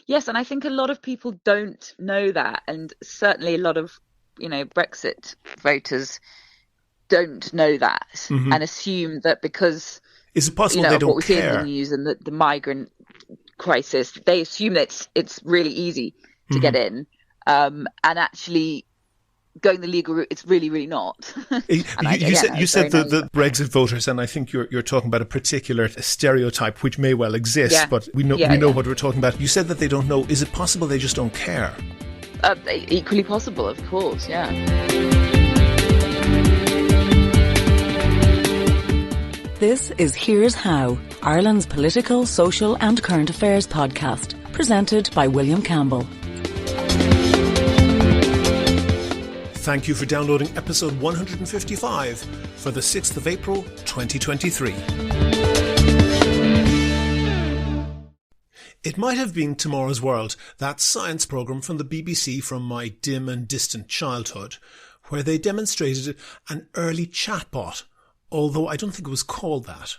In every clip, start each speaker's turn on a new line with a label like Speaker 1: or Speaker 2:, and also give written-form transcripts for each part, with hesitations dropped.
Speaker 1: Yes, and I think a lot of people don't know that, and certainly a lot of, Brexit voters don't know that
Speaker 2: Mm-hmm.
Speaker 1: and assume that because,
Speaker 2: Is it possible they
Speaker 1: of what
Speaker 2: don't
Speaker 1: we see in the
Speaker 2: care?
Speaker 1: news and the migrant crisis, they assume that it's really easy to
Speaker 2: Mm-hmm.
Speaker 1: get in, and actually going the legal route, it's really, really not. And I
Speaker 2: You
Speaker 1: was
Speaker 2: said
Speaker 1: very naive.
Speaker 2: the Brexit voters, and I think you're talking about a particular stereotype which may well exist,
Speaker 1: Yeah,
Speaker 2: but we
Speaker 1: yeah,
Speaker 2: know
Speaker 1: yeah.
Speaker 2: what we're talking about. You said that they don't know. Is it possible they just don't care?
Speaker 1: Equally possible, of course. Yeah.
Speaker 3: This is Here's How, Ireland's political, social and current affairs podcast, presented by William Campbell.
Speaker 2: Thank you for downloading episode 155 for the 6th of April 2023. It might have been Tomorrow's World, that science programme from the BBC from my dim and distant childhood, where they demonstrated an early chatbot, although I don't think it was called that.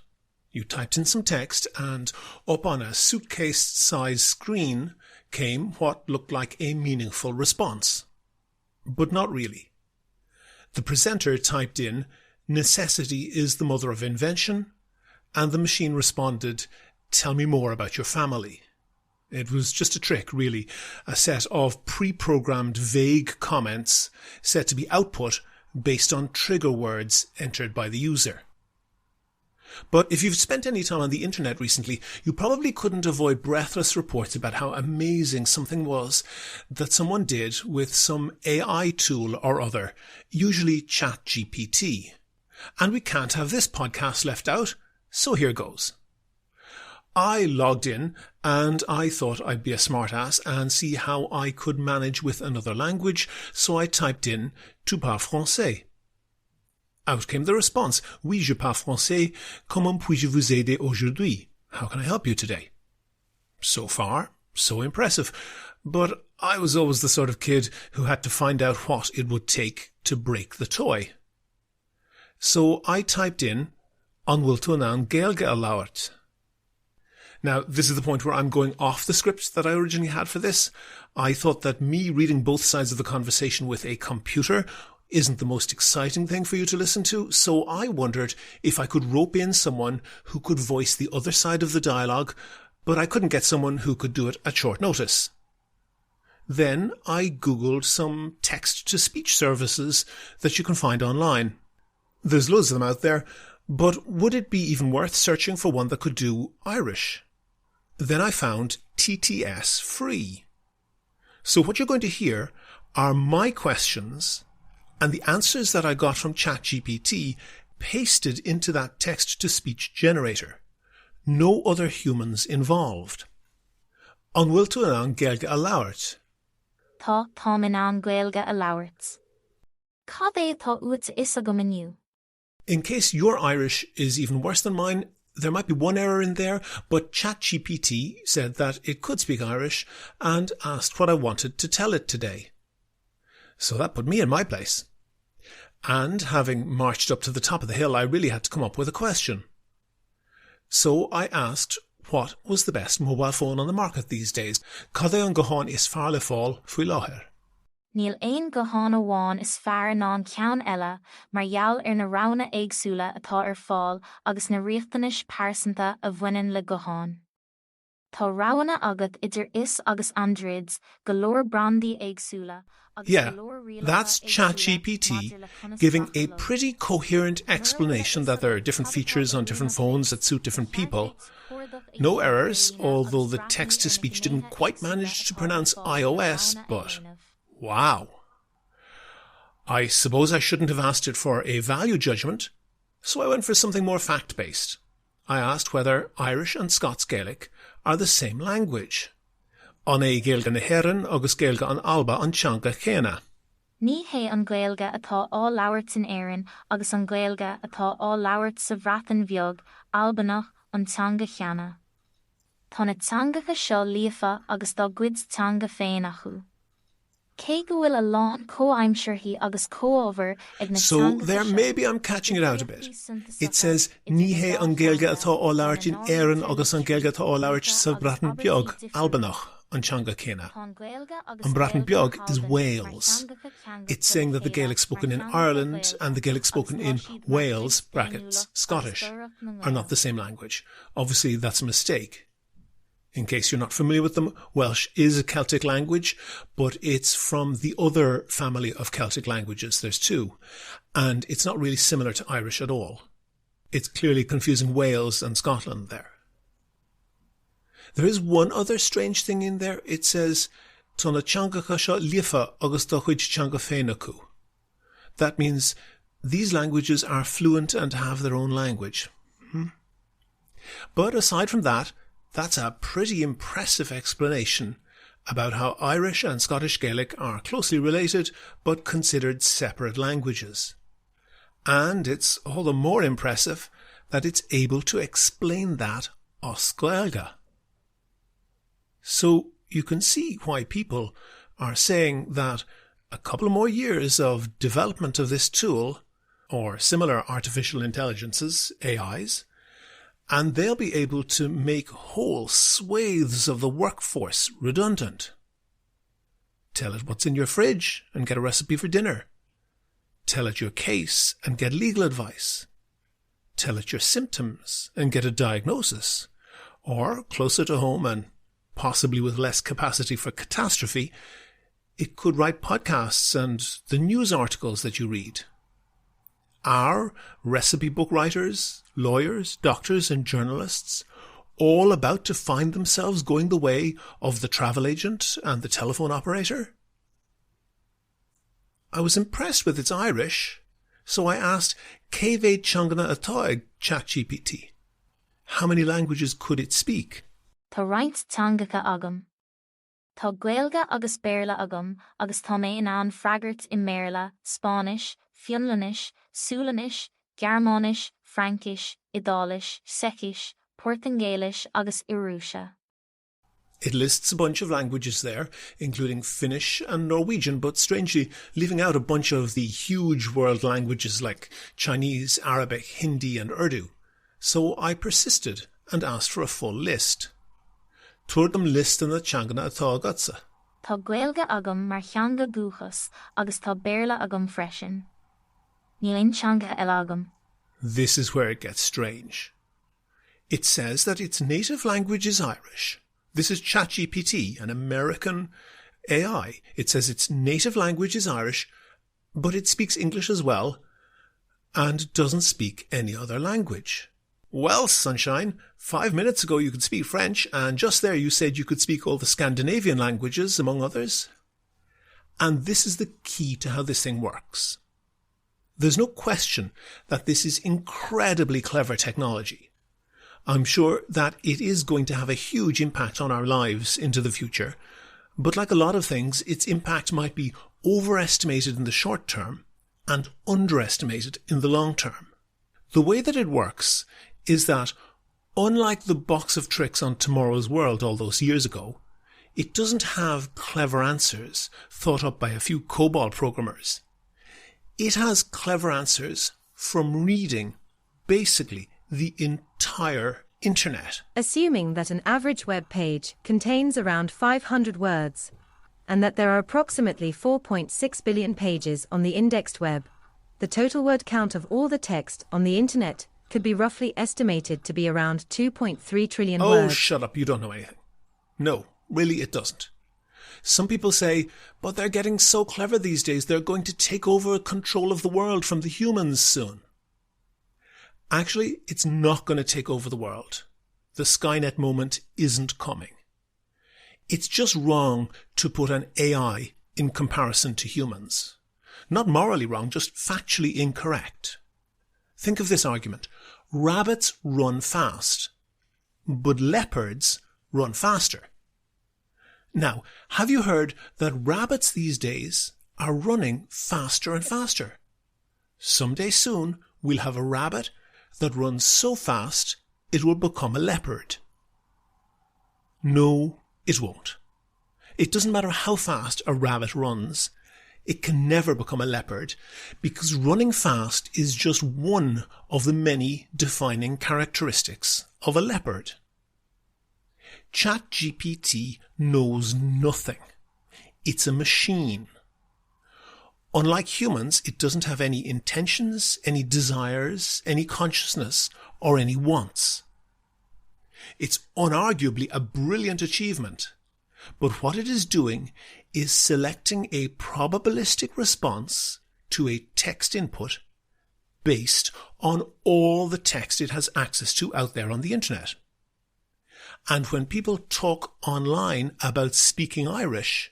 Speaker 2: You typed in some text and up on a suitcase-sized screen came what looked like a meaningful response. But not really. The presenter typed in, "Necessity is the mother of invention," and the machine responded, "Tell me more about your family." It was just a trick, really, a set of pre-programmed vague comments set to be output based on trigger words entered by the user. But if you've spent any time on the internet recently, you probably couldn't avoid breathless reports about how amazing something was that someone did with some AI tool or other, usually ChatGPT. And we can't have this podcast left out, so here goes. I logged in and I thought I'd be a smartass and see how I could manage with another language, so I typed in "Tu parles français." Out came the response, "Oui, je parle français. Comment puis-je vous aider aujourd'hui? How can I help you today?" So far, so impressive. But I was always the sort of kid who had to find out what it would take to break the toy. So I typed in, "An bhfuil tú an Gaeilge a labhairt." Now, this is the point where I'm going off the script that I originally had for this. I thought that me reading both sides of the conversation with a computer isn't the most exciting thing for you to listen to, so I wondered if I could rope in someone who could voice the other side of the dialogue, but I couldn't get someone who could do it at short notice. Then I googled some text-to-speech services that you can find online. There's loads of them out there, but would it be even worth searching for one that could do Irish? Then I found TTS Free. So what you're going to hear are my questions and the answers that I got from ChatGPT pasted into that text-to-speech generator. No other humans involved. An bhfuil tú an Gaeilge a labhairt?
Speaker 4: Tá táim an Gaeilge a labhairt. Cad é tá uait is a go miniu?
Speaker 2: In case your Irish is even worse than mine, there might be one error in there, but ChatGPT said that it could speak Irish and asked what I wanted to tell it today. So that put me in my place. And having marched up to the top of the hill, I really had to come up with a question. So I asked what was the best mobile phone on the market these days. Cad é an gcóán is fearr le fáil faoi láthair?
Speaker 4: Níl aon gcóán amháin is fearr ná ceann eile mar gheall ar na roghanna éagsúla atá ar fáil agus na riachtanis pearsanta a bhaineann le gcóán. Tá roghanna agat idir is agus Androids go leor brandaí éagsúla.
Speaker 2: Yeah, that's ChatGPT giving a pretty coherent explanation that there are different features on different phones that suit different people. No errors, although the text-to-speech didn't quite manage to pronounce iOS, but wow. I suppose I shouldn't have asked it for a value judgment, so I went for something more fact-based. I asked whether Irish and Scots Gaelic are the same language. An é Gaeilge na hÉireann agus Gaeilge an Alba an teanga chéine.
Speaker 4: Ní hé an Gaeilge atá á labhairt in Éireann agus an Gaeilge atá á labhairt sa bhreathan bheag Albanach an teanga cheana. Tá na teangacha seo líofa agus dá gcuid teanga féin acu. Cé go bhfuil a lán comhaimsearthaí agus comhábhar ag na
Speaker 2: So there maybe I'm catching it out a bit. It says ní hé an Gaeilge atá á labhairt in Éireann agus an Gaeilge atá á labhairt sa bhreathan bheag Albanach an teanga céine.
Speaker 4: Tá Gaeilge agus
Speaker 2: An Bratton
Speaker 4: Gaeilge
Speaker 2: Beag is
Speaker 4: Halban
Speaker 2: Wales.
Speaker 4: mar teangacha ceanga
Speaker 2: It's saying that the
Speaker 4: chéile
Speaker 2: Gaelic spoken in
Speaker 4: mar teanga
Speaker 2: Ireland
Speaker 4: Gaeilge
Speaker 2: and the Gaelic spoken in
Speaker 4: agus tá siad mar
Speaker 2: Wales,
Speaker 4: chuid
Speaker 2: brackets,
Speaker 4: féiniúla
Speaker 2: Scottish,
Speaker 4: agus dúradh na
Speaker 2: are not
Speaker 4: Gaeilge.
Speaker 2: the same language. Obviously, that's a mistake. In case you're not familiar with them, Welsh is a Celtic language, but it's from the other family of Celtic languages. There's two. And it's not really similar to Irish at all. It's clearly confusing Wales and Scotland there. There is one other strange thing in there. It says, Tona teangacha seo líofa agus do chuid teanga féin acu. That means these languages are fluent and have their own language. But aside from that, that's a pretty impressive explanation about how Irish and Scottish Gaelic are closely related but considered separate languages. And it's all the more impressive that it's able to explain that os Gaeilge. So you can see why people are saying that a couple more years of development of this tool, or similar artificial intelligences, AIs, and they'll be able to make whole swathes of the workforce redundant. Tell it what's in your fridge and get a recipe for dinner. Tell it your case and get legal advice. Tell it your symptoms and get a diagnosis. Or, closer to home and possibly with less capacity for catastrophe, it could write podcasts and the news articles that you read. Are recipe book writers, lawyers, doctors and journalists all about to find themselves going the way of the travel agent and the telephone operator? I was impressed with its Irish, so I asked Cévé Teangana atá ag ChatGPT. How many languages could it speak?
Speaker 4: Tá roinnt teangacha agam. Tá Gaeilge agus Béarla agam agus tá mé in an freagart in Méarla, Spáinis, Fionnlanis, Súlanis, Gearmánis, Frankish, Idális, Sekish, Portuguese agus Irúsha.
Speaker 2: It lists a bunch of languages there, including Finnish and Norwegian, but strangely leaving out a bunch of the huge world languages like Chinese, Arabic, Hindi and Urdu. So I persisted and asked for a full list. Tuairdim list na teangana atá agatsa.
Speaker 4: Tá Gaeilge agam mar teanga gúchas agus tá Béarla agam freisin. Níl aon teanga eile agam.
Speaker 2: This is where it gets strange. It says that its native language is Irish. This is ChatGPT, an American AI. It says its native language is Irish, but it speaks English as well and doesn't speak any other language. Well, sunshine, 5 minutes ago you could speak French, and just there you said you could speak all the Scandinavian languages, among others. And this is the key to how this thing works. There's no question that this is incredibly clever technology. I'm sure that it is going to have a huge impact on our lives into the future, but like a lot of things, its impact might be overestimated in the short term and underestimated in the long term. The way that it works is that, unlike the box of tricks on Tomorrow's World all those years ago, it doesn't have clever answers thought up by a few COBOL programmers. It has clever answers from reading, basically, the entire internet.
Speaker 5: Assuming that an average web page contains around 500 words, and that there are approximately 4.6 billion pages on the indexed web, the total word count of all the text on the internet could be roughly estimated to be around 2.3 trillion words.
Speaker 2: Oh, shut up, you don't know anything. No, really it doesn't. Some people say, but they're getting so clever these days, they're going to take over control of the world from the humans soon. Actually, it's not going to take over the world. The Skynet moment isn't coming. It's just wrong to put an AI in comparison to humans. Not morally wrong, just factually incorrect. Think of this argument. Rabbits run fast, but leopards run faster. Now, have you heard that rabbits these days are running faster and faster? Someday soon, we'll have a rabbit that runs so fast it will become a leopard. No, it won't. It doesn't matter how fast a rabbit runs. It can never become a leopard because running fast is just one of the many defining characteristics of a leopard. ChatGPT knows nothing. It's a machine. Unlike humans, it doesn't have any intentions, any desires, any consciousness, or any wants. It's unarguably a brilliant achievement, but what it is doing is selecting a probabilistic response to a text input based on all the text it has access to out there on the internet. And when people talk online about speaking Irish,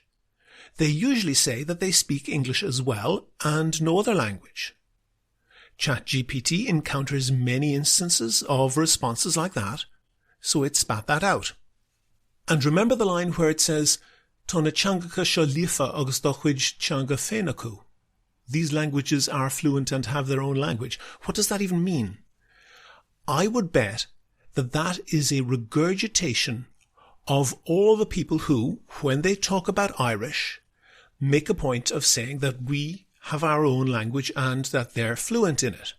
Speaker 2: they usually say that they speak English as well and no other language. ChatGPT encounters many instances of responses like that, so it spat that out. And remember the line where it says, Tána teangacha seo líofa agus do chuid teanga féin acu. These languages are fluent and have their own language. What does that even mean? I would bet that that is a regurgitation of all the people who, when they talk about Irish, make a point of saying that we have our own language and that they're fluent in it.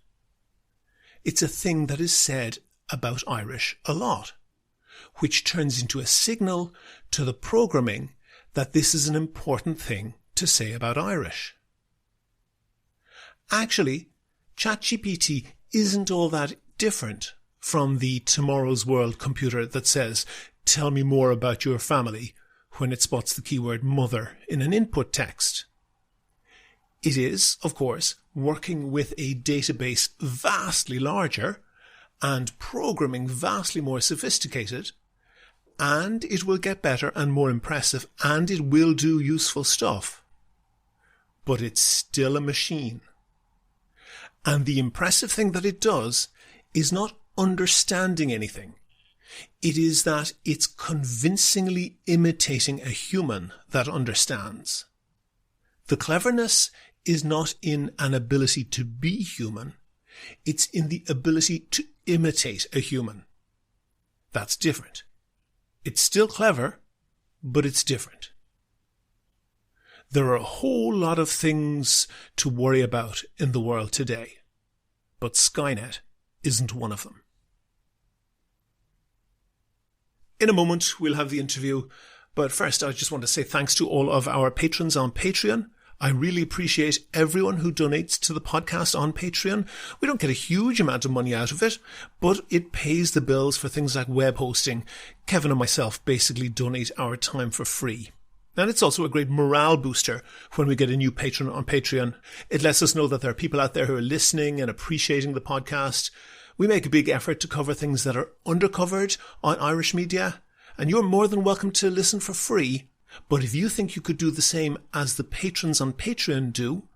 Speaker 2: It's a thing that is said about Irish a lot, which turns into a signal to the programming that this is an important thing to say about Irish. Actually, ChatGPT isn't all that different from the Tomorrow's World computer that says, "Tell me more about your family," when it spots the keyword mother in an input text. It is, of course, working with a database vastly larger and programming vastly more sophisticated, and it will get better and more impressive, and it will do useful stuff. But it's still a machine. And the impressive thing that it does is not understanding anything. It is that it's convincingly imitating a human that understands. The cleverness is not in an ability to be human. It's in the ability to imitate a human. That's different. It's still clever, but it's different. There are a whole lot of things to worry about in the world today, but Skynet isn't one of them. In a moment, we'll have the interview, but first I just want to say thanks to all of our patrons on Patreon. I really appreciate everyone who donates to the podcast on Patreon. We don't get a huge amount of money out of it, but it pays the bills for things like web hosting. Kevin and myself basically donate our time for free. And it's also a great morale booster when we get a new patron on Patreon. It lets us know that there are people out there who are listening and appreciating the podcast. We make a big effort to cover things that are undercovered on Irish media, and you're more than welcome to listen for free. But if you think you could do the same as the patrons on Patreon do,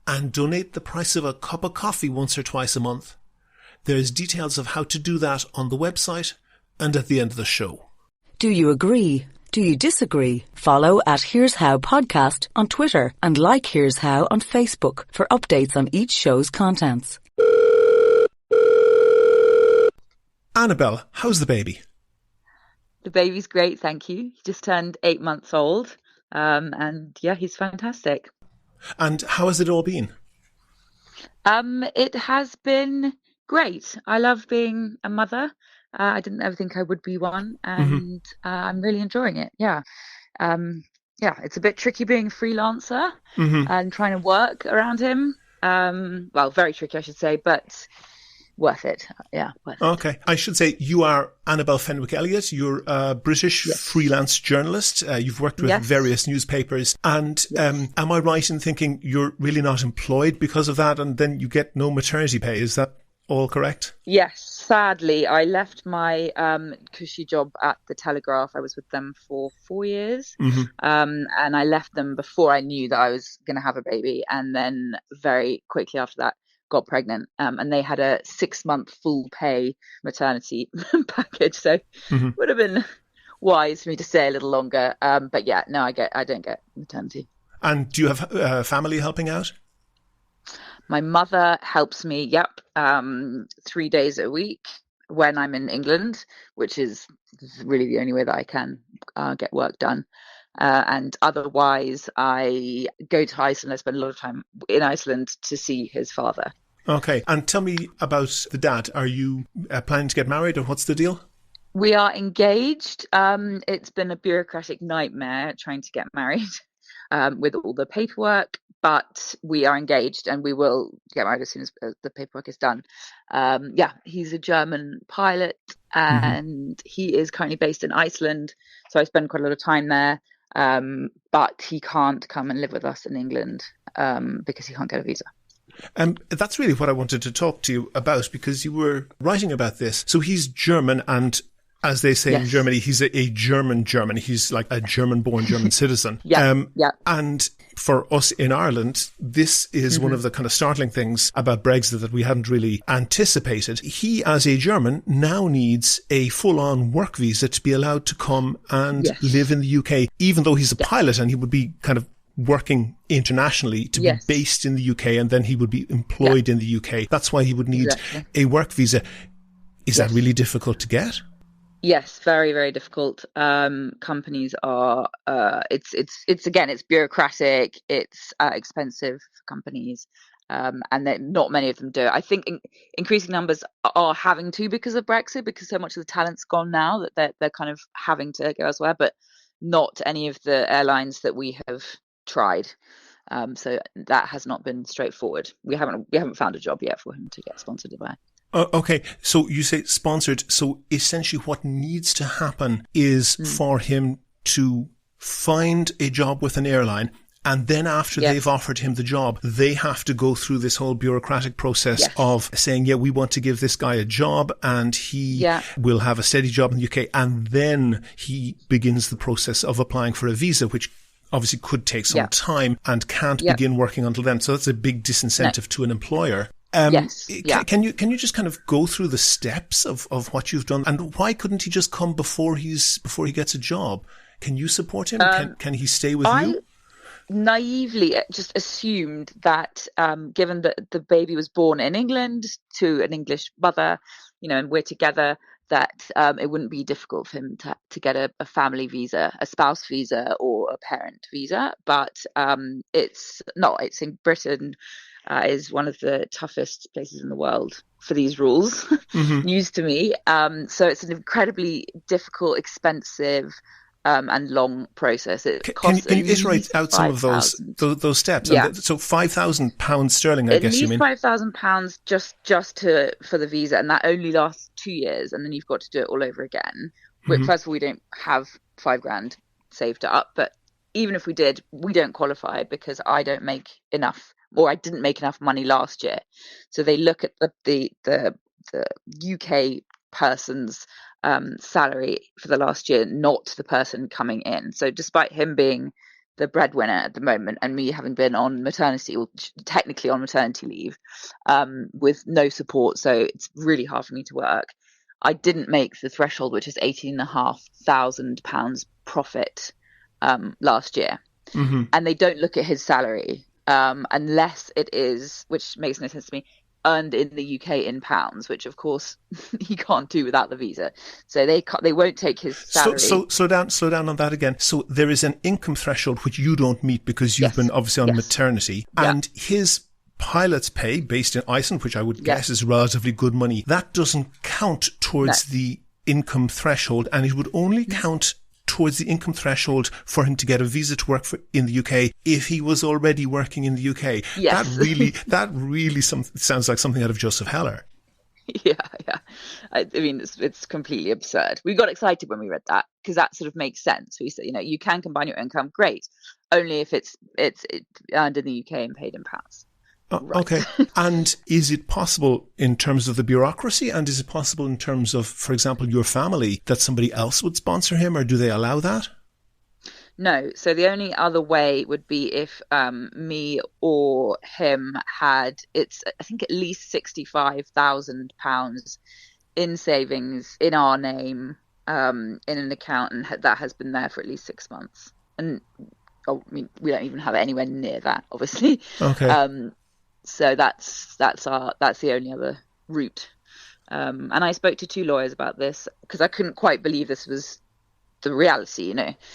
Speaker 2: and donate the price of a cup of coffee once or twice a month, there's details of how to do that on the website and at the end of the show.
Speaker 3: Do you agree? Do you disagree? Follow at Here's How Podcast on Twitter and like Here's How on Facebook for updates on each show's contents.
Speaker 2: Annabelle, how's the baby?
Speaker 1: The baby's great, thank you. He just turned 8 months old. And yeah, he's fantastic.
Speaker 2: And how has it all been?
Speaker 1: It has been great. I love being a mother. I didn't ever think I would be one, and I'm really enjoying it. Yeah. It's a bit tricky being a freelancer and trying to work around him. Well, very tricky, I should say, but worth it. Yeah, worth it.
Speaker 2: Okay. I should say you are Annabelle Fenwick-Elliott. You're a British freelance journalist. You've worked with various newspapers. And am I right in thinking you're really not employed because of that, and then you get no maternity pay? Is that all correct?
Speaker 1: Yes. Sadly, I left my cushy job at the Telegraph. I was with them for 4 years. And I left them before I knew that I was going to have a baby. And then very quickly after that, got pregnant. And they had a 6-month full pay maternity package. So would have been wise for me to stay a little longer. But yeah, no, I don't get maternity.
Speaker 2: And do you have family helping out?
Speaker 1: My mother helps me, 3 days a week when I'm in England, which is really the only way that I can get work done. And otherwise, I go to Iceland. I spend a lot of time in Iceland to see his father.
Speaker 2: Okay. And tell me about the dad. Are you planning to get married, or what's the deal?
Speaker 1: We are engaged. It's been a bureaucratic nightmare trying to get married with all the paperwork, but we are engaged and we will get married as soon as the paperwork is done. He's a German pilot and he is currently based in Iceland. So I spend quite a lot of time there, but he can't come and live with us in England because he can't get a visa.
Speaker 2: That's really what I wanted to talk to you about, because you were writing about this. So he's German, and as they say in Germany, he's a German German. He's like a German-born German citizen. And for us in Ireland, this is one of the kind of startling things about Brexit that we hadn't really anticipated. He, as a German, now needs a full-on work visa to be allowed to come and live in the UK, even though he's a pilot and he would be kind of working internationally to be based in the UK, and then he would be employed in the UK. That's why he would need a work visa. Is that really difficult to get?
Speaker 1: Yes, very, very difficult. Companies are, it's bureaucratic, it's expensive for companies, and not many of them do it. I think increasing numbers are having to because of Brexit, because so much of the talent's gone now that they're kind of having to go elsewhere, but not any of the airlines that we have tried. So that has not been straightforward. We haven't found a job yet for him to get sponsored by.
Speaker 2: Okay, so you say sponsored. So essentially what needs to happen is for him to find a job with an airline, and then after they've offered him the job, they have to go through this whole bureaucratic process of saying, we want to give this guy a job and he will have a steady job in the UK. And then he begins the process of applying for a visa, which obviously could take some time and can't begin working until then. So that's a big disincentive to an employer. Can you just kind of go through the steps of what you've done, and why couldn't he just come before he gets a job? Can you support him? Can he stay with you?
Speaker 1: Naively just assumed that given that the baby was born in England to an English mother, and we're together, that it wouldn't be difficult for him to get a family visa, a spouse visa or a parent visa. But it's not. It's in Britain. Is one of the toughest places in the world for these rules, news to me. So it's an incredibly difficult, expensive, and long process. It costs
Speaker 2: can you iterate out some of those steps?
Speaker 1: Yeah.
Speaker 2: So £5,000 sterling, I guess you mean?
Speaker 1: At least £5,000 just for the visa, and that only lasts 2 years, and then you've got to do it all over again. First of all, we don't have £5,000 saved up, but even if we did, we don't qualify because I don't make enough, or I didn't make enough money last year. So they look at the UK person's salary for the last year, not the person coming in. So despite him being the breadwinner at the moment and me having been on maternity, or technically on maternity leave, with no support, so it's really hard for me to work, I didn't make the threshold, which is £18,500 profit last year. And they don't look at his salary unless it is, which makes no sense to me, earned in the UK in pounds, which of course he can't do without the visa. So they won't take his salary.
Speaker 2: So slow down on that again. So there is an income threshold which you don't meet because you've been obviously on maternity, and his pilot's pay based in Iceland, which I would guess is relatively good money, that doesn't count towards the income threshold, and it would only count towards the income threshold for him to get a visa to work in the UK if he was already working in the UK.
Speaker 1: Yes.
Speaker 2: That really sounds like something out of Joseph Heller.
Speaker 1: Yeah. I mean, it's completely absurd. We got excited when we read that because that sort of makes sense. We said, you can combine your income, great, only if it's earned in the UK and paid in pounds. Right.
Speaker 2: Okay. And is it possible in terms of the bureaucracy, and is it possible in terms of, for example, your family, that somebody else would sponsor him, or do they allow that?
Speaker 1: No. So the only other way would be if me or him had, I think at least £65,000 in savings in our name, in an account, and that has been there for at least 6 months. And we don't even have it anywhere near that, obviously.
Speaker 2: Okay.
Speaker 1: So that's the only other route. And I spoke to 2 lawyers about this because I couldn't quite believe this was the reality, That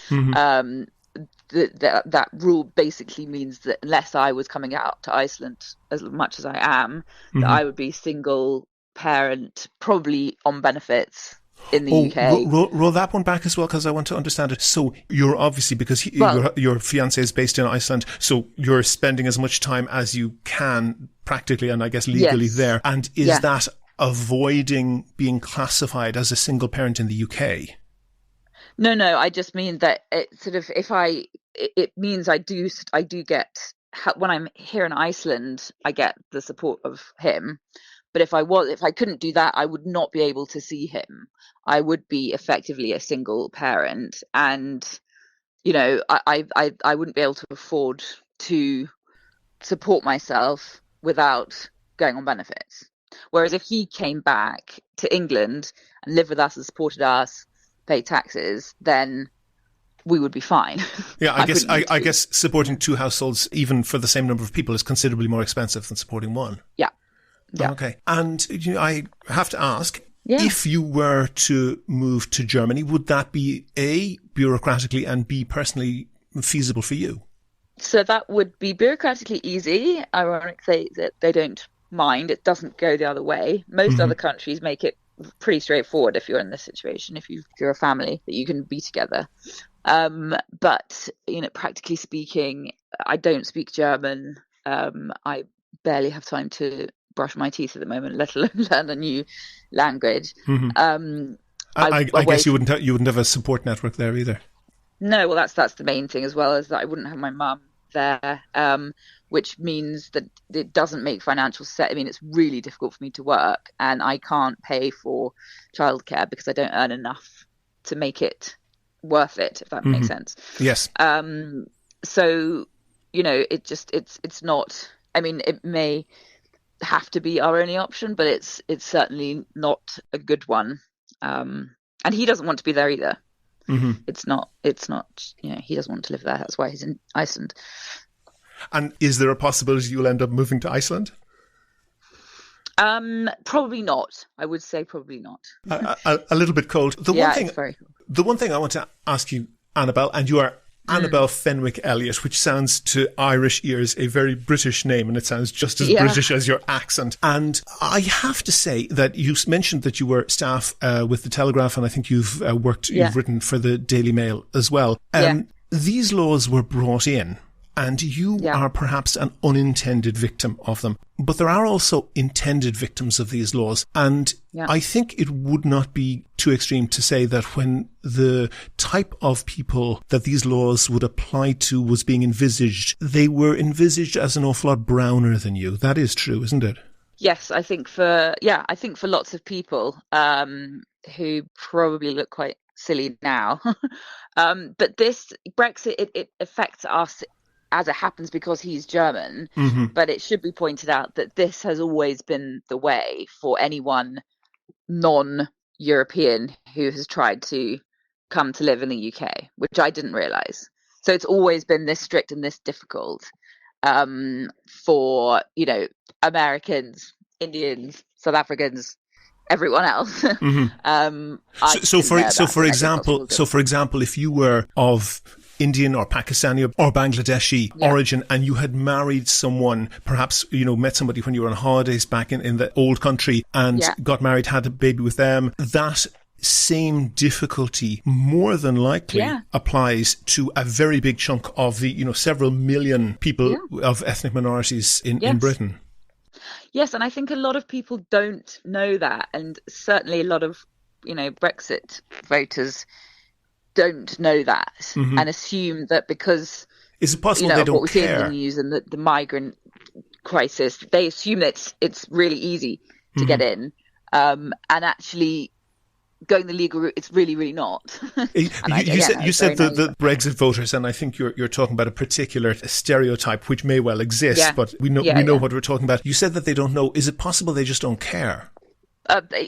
Speaker 1: rule basically means that unless I was coming out to Iceland as much as I am, that I would be single parent, probably on benefits in the UK.
Speaker 2: Roll that one back as well, because I want to understand it. So you're obviously, because your fiance is based in Iceland, so you're spending as much time as you can practically and I guess legally there. And is that avoiding being classified as a single parent in the UK?
Speaker 1: No, I just mean that it sort of, it means I do get, when I'm here in Iceland, I get the support of him. But if I couldn't do that, I would not be able to see him. I would be effectively a single parent, and I wouldn't be able to afford to support myself without going on benefits. Whereas if he came back to England and lived with us and supported us, paid taxes, then we would be fine.
Speaker 2: Yeah, I guess supporting two households, even for the same number of people, is considerably more expensive than supporting one.
Speaker 1: Yeah. Yeah.
Speaker 2: Okay. And I have to ask, if you were to move to Germany, would that be A, bureaucratically, and B, personally feasible for you?
Speaker 1: So that would be bureaucratically easy. Ironically, that they don't mind. It doesn't go the other way. Most other countries make it pretty straightforward if you're in this situation, if you're a family, that you can be together. But, practically speaking, I don't speak German. I barely have time to brush my teeth at the moment, let alone learn a new language.
Speaker 2: I guess you wouldn't have a support network there either.
Speaker 1: No, well, that's the main thing, as well as that I wouldn't have my mum there, which means that it doesn't make financial sense. I mean, it's really difficult for me to work, and I can't pay for childcare because I don't earn enough to make it worth it, if that makes sense.
Speaker 2: Yes.
Speaker 1: So it's not. I mean, it may have to be our only option, but it's certainly not a good one. And he doesn't want to be there either. It's not, he doesn't want to live there. That's why he's in Iceland.
Speaker 2: And is there a possibility you'll end up moving to Iceland?
Speaker 1: Probably not. I would say probably not.
Speaker 2: A little bit cold.
Speaker 1: It's very cold.
Speaker 2: The one thing I want to ask you, Annabelle, and you are Annabelle Fenwick Elliott, which sounds to Irish ears a very British name, and it sounds just as British as your accent. And I have to say that you mentioned that you were staff with the Telegraph, and I think you've written for the Daily Mail as well. These laws were brought in, and you are perhaps an unintended victim of them. But there are also intended victims of these laws. And I think it would not be too extreme to say that when the type of people that these laws would apply to was being envisaged, they were envisaged as an awful lot browner than you. That is true, isn't it?
Speaker 1: Yes, I think for lots of people who probably look quite silly now. But this Brexit, it affects us as it happens because he's German. But it should be pointed out that this has always been the way for anyone non-European who has tried to come to live in the UK, which I didn't realise. So it's always been this strict and this difficult for, Americans, Indians, South Africans, everyone else.
Speaker 2: For example, if you were of Indian or Pakistani or Bangladeshi origin, and you had married someone, perhaps, met somebody when you were on holidays back in the old country and got married, had a baby with them, that same difficulty more than likely applies to a very big chunk of the, several million people of ethnic minorities in Britain.
Speaker 1: Yes, and I think a lot of people don't know that, and certainly a lot of, Brexit voters don't know that and assume that because
Speaker 2: is it possible they don't
Speaker 1: what we see
Speaker 2: care?
Speaker 1: in the news and the migrant crisis, they assume that it's really easy to get in, and actually going the legal route, it's really, really not.
Speaker 2: You said the Brexit voters, and I think you're talking about a particular stereotype which may well exist, but we know what we're talking about. You said that they don't know. Is it possible they just don't care?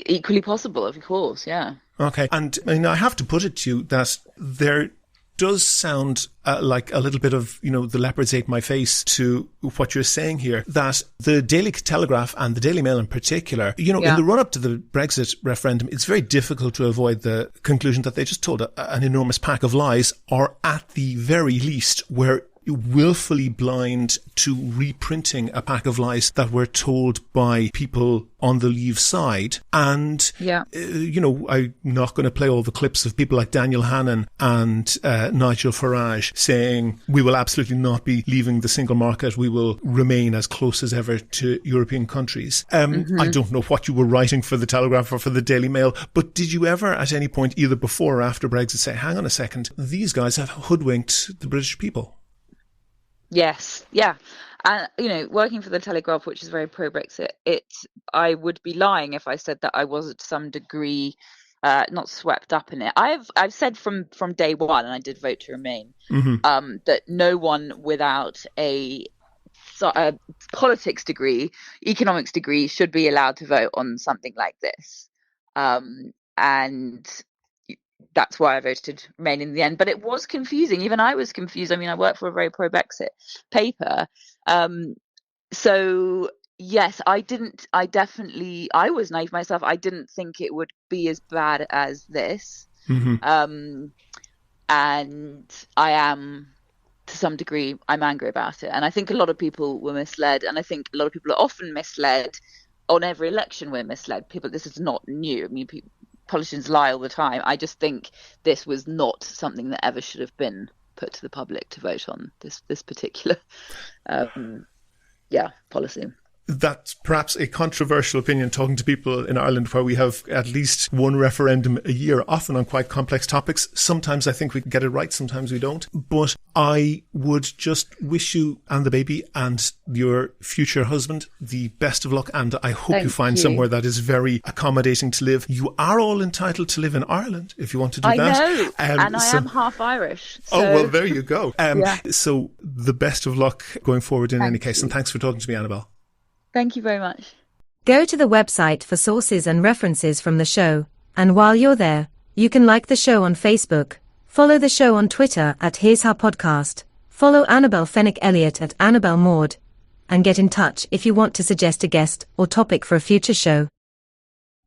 Speaker 1: Equally possible, of course, yeah.
Speaker 2: Okay, and I have to put it to you that there does sound like a little bit of, the leopards ate my face to what you're saying here, that the Daily Telegraph and the Daily Mail in particular, in the run-up to the Brexit referendum, it's very difficult to avoid the conclusion that they just told an enormous pack of lies, or at the very least were willfully blind to reprinting a pack of lies that were told by people on the Leave side. And, I'm not going to play all the clips of people like Daniel Hannan and Nigel Farage saying, we will absolutely not be leaving the single market. We will remain as close as ever to European countries. I don't know what you were writing for the Telegraph or for the Daily Mail, but did you ever at any point, either before or after Brexit, say, hang on a second, these guys have hoodwinked the British people?
Speaker 1: Yes, yeah. And, working for the Telegraph, which is very pro-Brexit, I would be lying if I said that I wasn't to some degree not swept up in it. I've said from day one, and I did vote to remain, that no one without a politics degree, economics degree, should be allowed to vote on something like this. And that's why I voted to remain in the end. But it was confusing. Even I was confused. I mean, I work for a very pro-Brexit paper. So yes, I was naive myself. I didn't think it would be as bad as this. And I am, to some degree, I'm angry about it. And I think a lot of people were misled. And I think a lot of people are often misled. On every election, we're misled. This is not new. I mean, politicians lie all the time. I just think this was not something that ever should have been put to the public to vote on, this particular policy.
Speaker 2: That's perhaps a controversial opinion, talking to people in Ireland where we have at least one referendum a year, often on quite complex topics. Sometimes I think we get it right, sometimes we don't. But I would just wish you and the baby and your future husband the best of luck, and I hope you find somewhere that is very accommodating to live. You are all entitled to live in Ireland if you want to do that.
Speaker 1: I know, and I am half Irish. So.
Speaker 2: Oh, well, there you go. So the best of luck going forward in any case, and thanks for talking to me, Annabelle.
Speaker 1: Thank you very much.
Speaker 5: Go to the website for sources and references from the show, and while you're there, you can like the show on Facebook, follow the show on Twitter at Here's How Podcast, follow Annabelle Fenwick Elliott at Annabelle Maud, and get in touch if you want to suggest a guest or topic for a future show.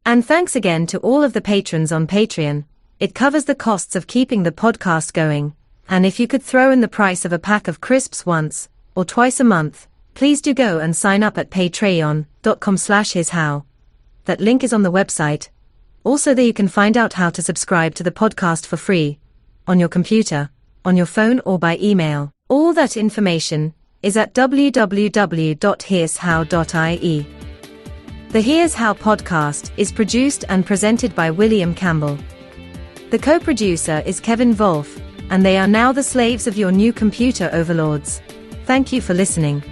Speaker 5: And thanks again to all of the patrons on Patreon. It covers the costs of keeping the podcast going, and if you could throw in the price of a pack of crisps once or twice a month, please do go and sign up at patreon.com/here'show. That link is on the website. Also there you can find out how to subscribe to the podcast for free, on your computer, on your phone or by email. All that information is at www.here'show.ie. The Here's How podcast is produced and presented by William Campbell. The co-producer is Kevin Wolf, and they are now the slaves of your new computer overlords. Thank you for listening.